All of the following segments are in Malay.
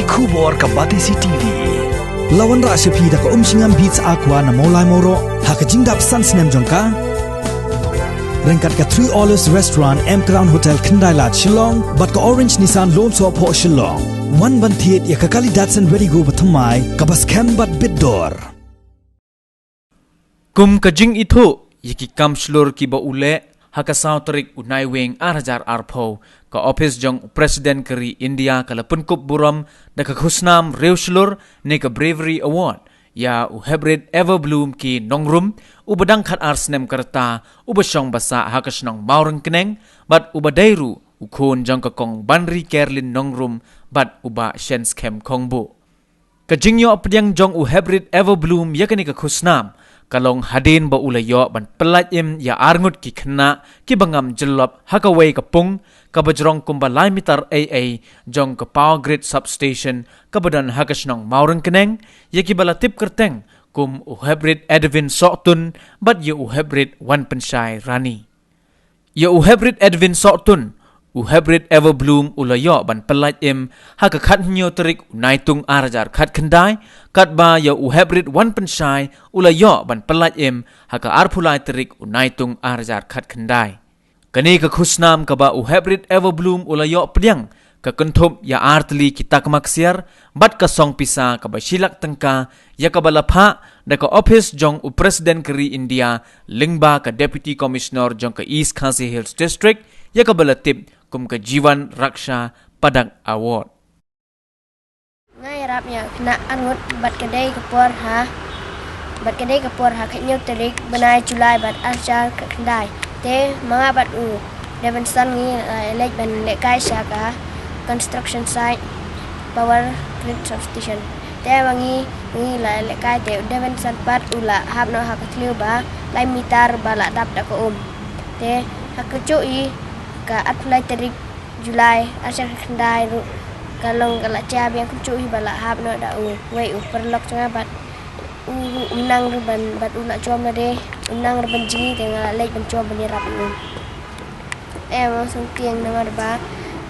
Kubor ka Batisi TV. Lawan Rashapi da ka umsingam beats aqua na molai moro hakajingdap sunsnem jongka. Rengkat ka 3 Olives Restaurant M Crown Hotel Kendailat Shillong bat ka Orange Nissan Lone Swap Ho Shillong. One bantiet ya ka kali Datsun Ready Go bathamai ka bas bat bidor. Kum kajing itu yiki kam shlur ki ba ule hakasaw tarik unai wing arhajar arpo ka office jong presiden keri India kala punkup buram da ka khusnam rew shlur ne ka bravery award ya u hybrid everbloom ki nongrum u badang khat arsnem karta u basong basa hakasnong maurang keneng bat u badairu u khon jong ka kong banri kerlin nongrum bat uba shens kem kongbu kajing yo apdyang jong u hybrid everbloom yakani ka khusnam kalong hadin ba ulayo ban pelayim ya arngut ki khna ki bangam jelop hakaway kapung kabajrong kumbalai mitar AA jong ka power grid substation kabadan hakasnong maurang keneng ya ki balatip kerteng kum u hybrid Edwin Sotun bat ya u hybrid wan pensyai rani ya u hybrid Edwin Sotun u hybrid everbloom ulayo ban pelayim haka khat nyo terik unaitung arajar khat kendai kat ba ya u hybrid wan pensyai ulayo ban pelayim haka arpulai terik unaitung arajar khat kendai kani ka khusnam ka ba u hybrid everbloom ulayo pediang ka kenthop ya artli kita kemaksiar bat ka song pisa ka ba silak tengka ya ka balapha da ka office jong u presiden keri India lingba ka deputy commissioner jong ka East Khasi Hills district ya ka balatip kum ka Jiwan Raksha Padak Award. Ngay rapnya kena angut bat kedai kapur ha kanyau terik benai Julai bat arjar ke kendai te mga bat u Davidson ngi lek ban lekai syaka construction site power grid substation te wangi la lekai te Davidson bat ula hapno hakatliu ba lai mitar bala dap da ko te hakacui ka atulai terik Julai arjar ke kendai ru kalong kala cha biang kucui bala hap no da u wei u perlok changa bat unang ruban bat una chom na de unang ruban jingi tenga lek ban chom ban rap u mo sung tieng na mar ba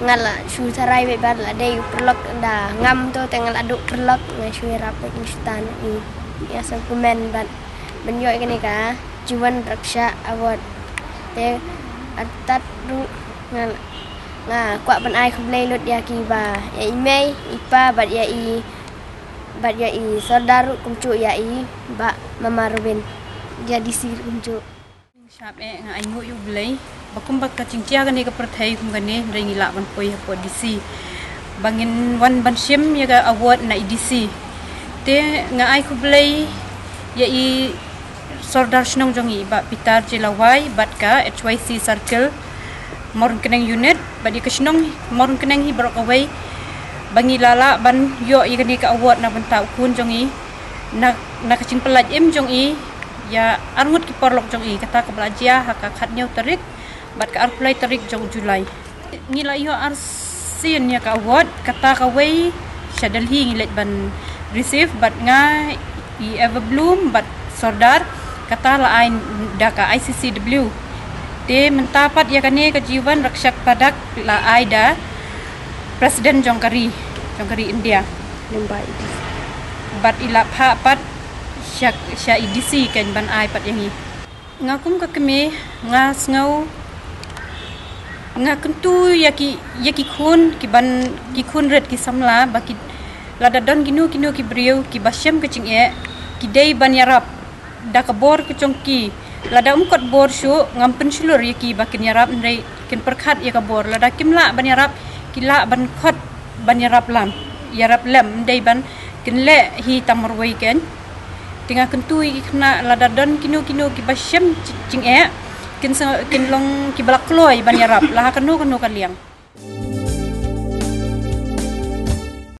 ngala shu tharai be bat la de u perlok da ngam to tenga la du perlok ngai shu rap be instan i ya sang kumen bat ban yoi kani ka Jiwan Raksha Award te atat ru ngala nah kuat ban ai khamlei lut ya ki ba ya imei ipa bat ya i saudara kumcu ya i ba mama Ruben jadi sir kumcu shap nga ai ngo yu blei bakum bak ka chingkia gani ka perthai kum gani ringi la ban poi ha DC bangin wan ban sim ya ga award na IDC te nga ai khu blei ya i saudara snong jongi ba pitar jelawai bat ka HYC circle morung keneng unit badi kesnong morung keneng hi brok away bangi lala ban yo i gani ka award na banta kun jongi na kacing pelaj im jongi ya arngut ki porlok jongi kata ka belajia haka khatnyau tarik bat ka arpulai tarik jong Julai ngila yo arsin ya ka award kata ka way shadalhi ngilet ban receive bat nga i everbloom bat sordar kata la ain da ka ICCW de mentapat ya kani ka Jiwan Raksha Padak la aida presiden jongkari India lembai bat ila pha pat sya IDC kan ban ai pat yang ni ngakum ka keme nga snau nga kentu yaki khun ki khun red ki samla baki lada don ginu ki briu ki basyam ke chinge ki dei ban yarap da ka bor ke chongki lada umkot bor syu ngampen slur yaki bakin yarap ndai ken perkhat ya ka bor lada kimla ban yarap kila ban khot ban yarap lam yarap lem ndai ban ken le hi tamrwai ken tinga kentui khna lada don kinu ki basyam cing ken long ki balak kloi ban yarap lah kanu kan liang